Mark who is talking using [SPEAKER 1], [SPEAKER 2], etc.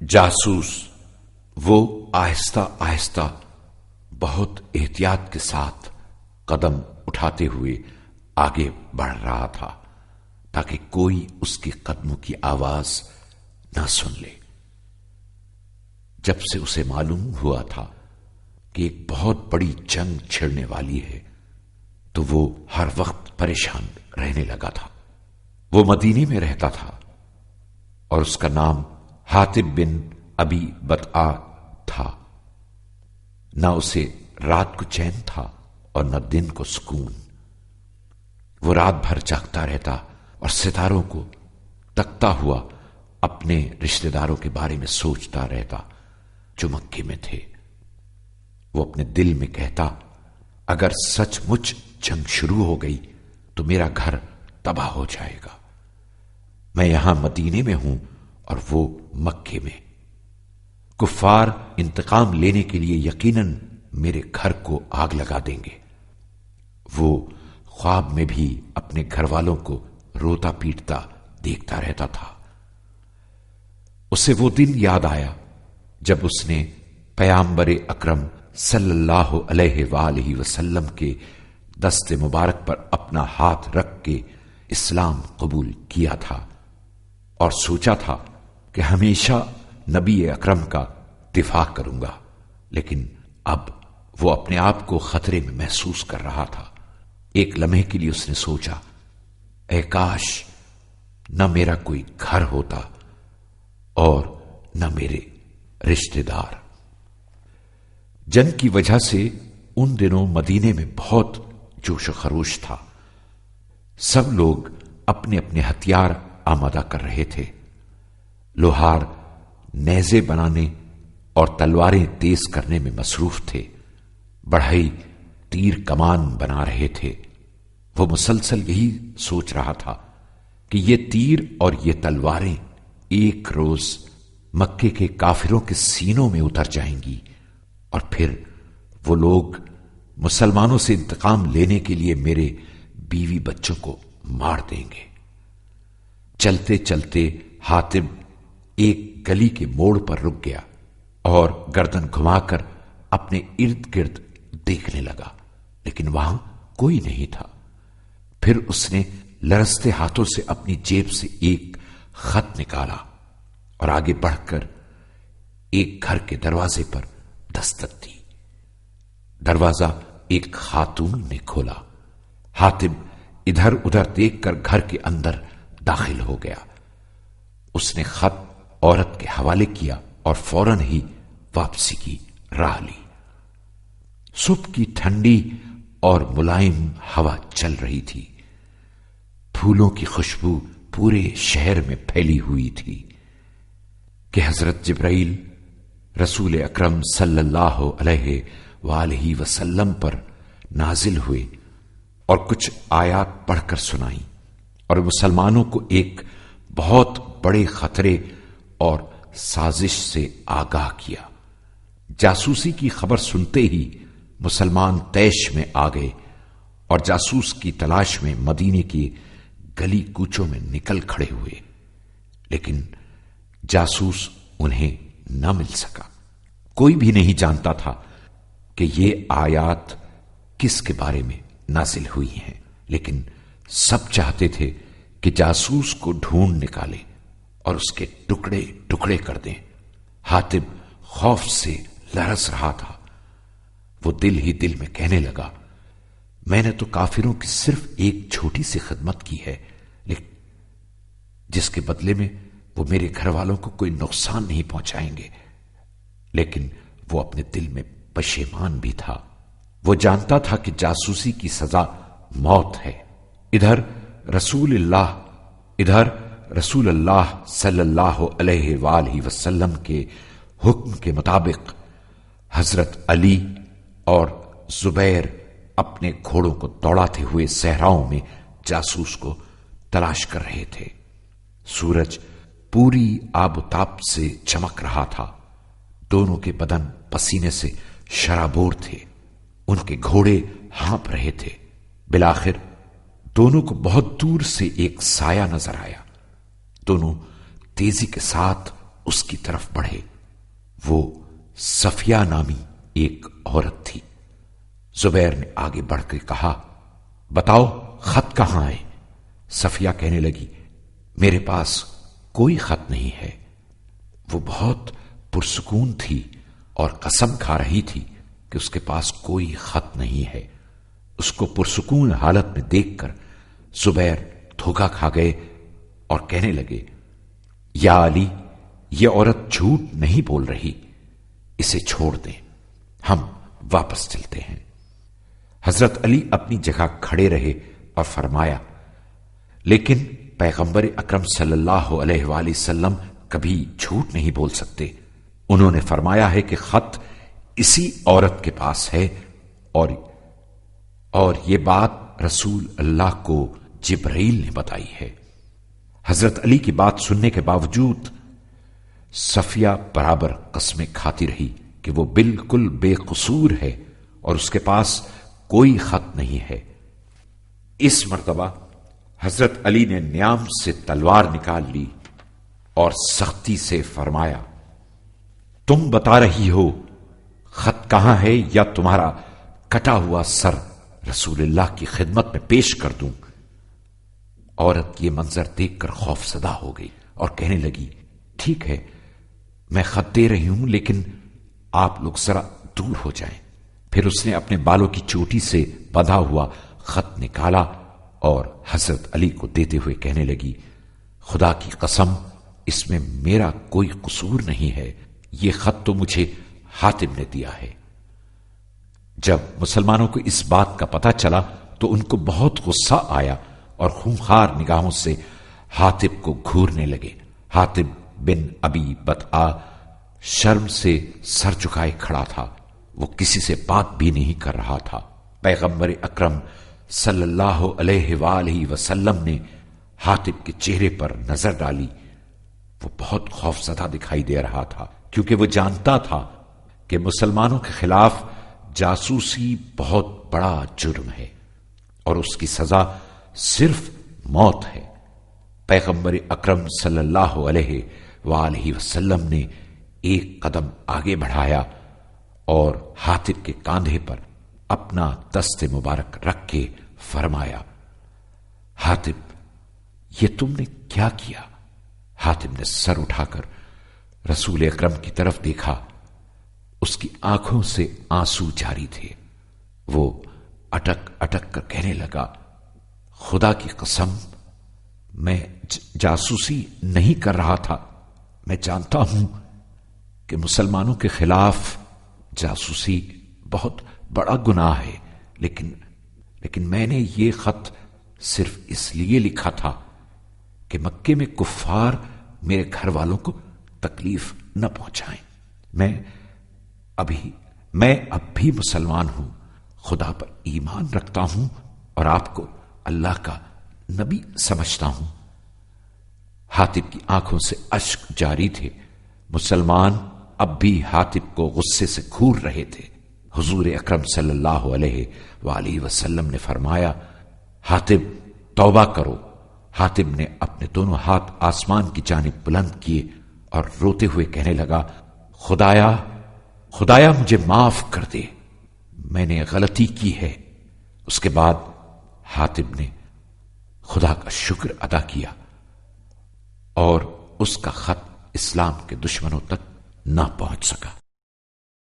[SPEAKER 1] جاسوس وہ آہستہ آہستہ بہت احتیاط کے ساتھ قدم اٹھاتے ہوئے آگے بڑھ رہا تھا تاکہ کوئی اس کے قدموں کی آواز نہ سن لے۔ جب سے اسے معلوم ہوا تھا کہ ایک بہت بڑی جنگ چھڑنے والی ہے تو وہ ہر وقت پریشان رہنے لگا تھا۔ وہ مدینے میں رہتا تھا اور اس کا نام حاتب بن ابی بطآ تھا۔ نہ اسے رات کو چین تھا اور نہ دن کو سکون۔ وہ رات بھر جاگتا رہتا اور ستاروں کو تکتا ہوا اپنے رشتہ داروں کے بارے میں سوچتا رہتا جو مکے میں تھے۔ وہ اپنے دل میں کہتا، اگر سچ مچ جنگ شروع ہو گئی تو میرا گھر تباہ ہو جائے گا۔ میں یہاں مدینے میں ہوں اور وہ مکے میں۔ کفار انتقام لینے کے لیے یقیناً میرے گھر کو آگ لگا دیں گے۔ وہ خواب میں بھی اپنے گھر والوں کو روتا پیٹتا دیکھتا رہتا تھا۔ اسے وہ دن یاد آیا جب اس نے پیغمبر اکرم صلی اللہ علیہ وآلہ وسلم کے دست مبارک پر اپنا ہاتھ رکھ کے اسلام قبول کیا تھا اور سوچا تھا کہ ہمیشہ نبی اکرم کا دفاع کروں گا، لیکن اب وہ اپنے آپ کو خطرے میں محسوس کر رہا تھا۔ ایک لمحے کے لیے اس نے سوچا، اے کاش نہ میرا کوئی گھر ہوتا اور نہ میرے رشتہ دار۔ جنگ کی وجہ سے ان دنوں مدینے میں بہت جوش و خروش تھا۔ سب لوگ اپنے اپنے ہتھیار آمادہ کر رہے تھے۔ لوہار نیزے بنانے اور تلواریں تیز کرنے میں مصروف تھے۔ بڑھئی تیر کمان بنا رہے تھے۔ وہ مسلسل یہی سوچ رہا تھا کہ یہ تیر اور یہ تلواریں ایک روز مکے کے کافروں کے سینوں میں اتر جائیں گی اور پھر وہ لوگ مسلمانوں سے انتقام لینے کے لیے میرے بیوی بچوں کو مار دیں گے۔ چلتے چلتے حاتب ایک گلی کے موڑ پر رک گیا اور گردن گھما کر اپنے ارد گرد دیکھنے لگا، لیکن وہاں کوئی نہیں تھا۔ پھر اس نے لرزتے ہاتھوں سے اپنی جیب سے ایک خط نکالا اور آگے بڑھ کر ایک گھر کے دروازے پر دستک دی۔ دروازہ ایک خاتون نے کھولا۔ حاتب ادھر ادھر دیکھ کر گھر کے اندر داخل ہو گیا۔ اس نے خط عورت کے حوالے کیا اور فوراً ہی واپسی کی راہ لی۔ صبح کی ٹھنڈی اور ملائم ہوا چل رہی تھی۔ پھولوں کی خوشبو پورے شہر میں پھیلی ہوئی تھی کہ حضرت جبرائیل رسول اکرم صلی اللہ علیہ وآلہ وسلم پر نازل ہوئے اور کچھ آیات پڑھ کر سنائیں اور مسلمانوں کو ایک بہت بڑے خطرے اور سازش سے آگاہ کیا۔ جاسوسی کی خبر سنتے ہی مسلمان طیش میں آ گئے اور جاسوس کی تلاش میں مدینے کی گلی کوچوں میں نکل کھڑے ہوئے، لیکن جاسوس انہیں نہ مل سکا۔ کوئی بھی نہیں جانتا تھا کہ یہ آیات کس کے بارے میں نازل ہوئی ہیں، لیکن سب چاہتے تھے کہ جاسوس کو ڈھونڈ نکالے اور اس کے ٹکڑے ٹکڑے کر دیں۔ حاتب خوف سے لرز رہا تھا۔ وہ دل ہی دل میں کہنے لگا، میں نے تو کافروں کی صرف ایک چھوٹی سی خدمت کی ہے، لیکن جس کے بدلے میں وہ میرے گھر والوں کو کوئی نقصان نہیں پہنچائیں گے۔ لیکن وہ اپنے دل میں پشیمان بھی تھا۔ وہ جانتا تھا کہ جاسوسی کی سزا موت ہے۔ ادھر رسول اللہ صلی اللہ علیہ وآلہ وسلم کے حکم کے مطابق حضرت علی اور زبیر اپنے گھوڑوں کو دوڑاتے ہوئے صحراؤں میں جاسوس کو تلاش کر رہے تھے۔ سورج پوری آب و تاب سے چمک رہا تھا۔ دونوں کے بدن پسینے سے شرابور تھے۔ ان کے گھوڑے ہانپ رہے تھے۔ بالآخر دونوں کو بہت دور سے ایک سایہ نظر آیا۔ دونوں تیزی کے ساتھ اس کی طرف بڑھے۔ وہ صفیہ نامی ایک عورت تھی۔ زبیر نے آگے بڑھ کے کہا، بتاؤ خط کہاں ہے؟ صفیہ کہنے لگی، میرے پاس کوئی خط نہیں ہے۔ وہ بہت پرسکون تھی اور قسم کھا رہی تھی کہ اس کے پاس کوئی خط نہیں ہے۔ اس کو پرسکون حالت میں دیکھ کر زبیر دھوکا کھا گئے اور کہنے لگے، یا علی، یہ عورت جھوٹ نہیں بول رہی، اسے چھوڑ دیں، ہم واپس چلتے ہیں۔ حضرت علی اپنی جگہ کھڑے رہے اور فرمایا، لیکن پیغمبر اکرم صلی اللہ علیہ وآلہ وسلم کبھی جھوٹ نہیں بول سکتے۔ انہوں نے فرمایا ہے کہ خط اسی عورت کے پاس ہے، اور یہ بات رسول اللہ کو جبرائیل نے بتائی ہے۔ حضرت علی کی بات سننے کے باوجود صفیہ برابر قسمیں کھاتی رہی کہ وہ بالکل بے قصور ہے اور اس کے پاس کوئی خط نہیں ہے۔ اس مرتبہ حضرت علی نے نیام سے تلوار نکال لی اور سختی سے فرمایا، تم بتا رہی ہو خط کہاں ہے یا تمہارا کٹا ہوا سر رسول اللہ کی خدمت میں پیش کر دوں؟ عورت یہ منظر دیکھ کر خوف زدہ ہو گئی اور کہنے لگی، ٹھیک ہے، میں خط دے رہی ہوں، لیکن آپ لوگ ذرا دور ہو جائیں۔ پھر اس نے اپنے بالوں کی چوٹی سے بندھا ہوا خط نکالا اور حضرت علی کو دیتے ہوئے کہنے لگی، خدا کی قسم، اس میں میرا کوئی قصور نہیں ہے، یہ خط تو مجھے حاتم نے دیا ہے۔ جب مسلمانوں کو اس بات کا پتہ چلا تو ان کو بہت غصہ آیا اور خونخوار نگاہوں سے حاتم کو گھورنے لگے۔ حاتم بن ابی بطآ شرم سے سر جھکائے کھڑا تھا، وہ کسی سے بات بھی نہیں کر رہا تھا۔ پیغمبر اکرم صلی اللہ علیہ وآلہ وسلم نے حاتم کے چہرے پر نظر ڈالی۔ وہ بہت خوفزدہ دکھائی دے رہا تھا، کیونکہ وہ جانتا تھا کہ مسلمانوں کے خلاف جاسوسی بہت بڑا جرم ہے اور اس کی سزا صرف موت ہے۔ پیغمبر اکرم صلی اللہ علیہ وآلہ وسلم نے ایک قدم آگے بڑھایا اور حاتم کے کاندھے پر اپنا دست مبارک رکھ کے فرمایا، حاتم، یہ تم نے کیا کیا؟ حاتم نے سر اٹھا کر رسول اکرم کی طرف دیکھا، اس کی آنکھوں سے آنسو جاری تھے۔ وہ اٹک اٹک کر کہنے لگا، خدا کی قسم، میں جاسوسی نہیں کر رہا تھا، میں جانتا ہوں کہ مسلمانوں کے خلاف جاسوسی بہت بڑا گناہ ہے، لیکن میں نے یہ خط صرف اس لیے لکھا تھا کہ مکے میں کفار میرے گھر والوں کو تکلیف نہ پہنچائیں۔ میں اب بھی مسلمان ہوں، خدا پر ایمان رکھتا ہوں اور آپ کو اللہ کا نبی سمجھتا ہوں۔ حاتم کی آنکھوں سے اشک جاری تھے۔ مسلمان اب بھی حاتم کو غصے سے گھور رہے تھے۔ حضور اکرم صلی اللہ علیہ وآلہ وسلم نے فرمایا، حاتم توبہ کرو۔ حاتم نے اپنے دونوں ہاتھ آسمان کی جانب بلند کیے اور روتے ہوئے کہنے لگا، خدایا مجھے معاف کر دے، میں نے غلطی کی ہے۔ اس کے بعد حاتم نے خدا کا شکر ادا کیا اور اس کا خط اسلام کے دشمنوں تک نہ پہنچ سکا۔